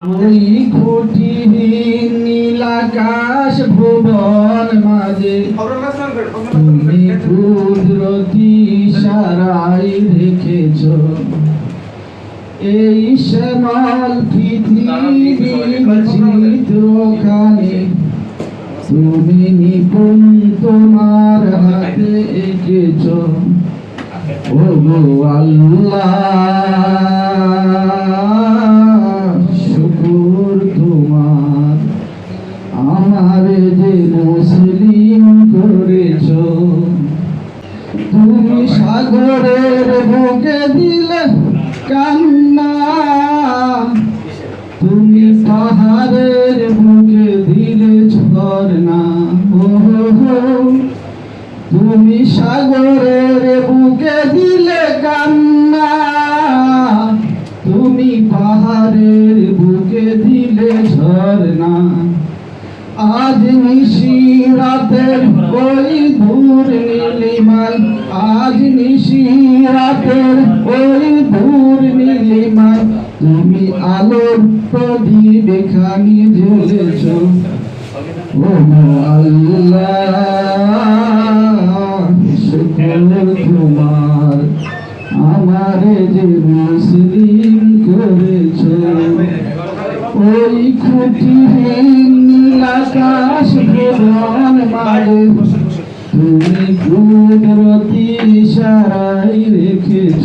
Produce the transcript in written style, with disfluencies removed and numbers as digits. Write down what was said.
ওই খুঁটিহীন নীলাকাশ ভুবন মাঝে তুমি কুদরতি ইশারায় রেখেছ এই শ্যামল পৃথিবীর চিত্রখানি তুমি নিপুণ তোমার হাতে এঁকেছ ও গো আল্লাহ আমারে যে মুসলিম করেছ তুমি সাগরের বুকে দিলে কান্না তুমি পাহাড়ের বুকে দিলে ঝর্ণা তুমি সাগরের বুকে দিলে কান্না তুমি পাহাড়ের বুকে দিলে ঝর্ণা আজ নিশি রাতের ওই দূর নীলিমায় আজ নিশি রাতের ওই দূর নীলিমায় তুমি আলোর প্রদীপ খানি জ্বলেছ ও আল্লাহ শুকর তোমার আমারে যে মুসলিম করেছ ওই খুঁটিহীন নীলাকাশ ভুবন মাঝে তুমি কুদরতি ইশারায় রেখেছ।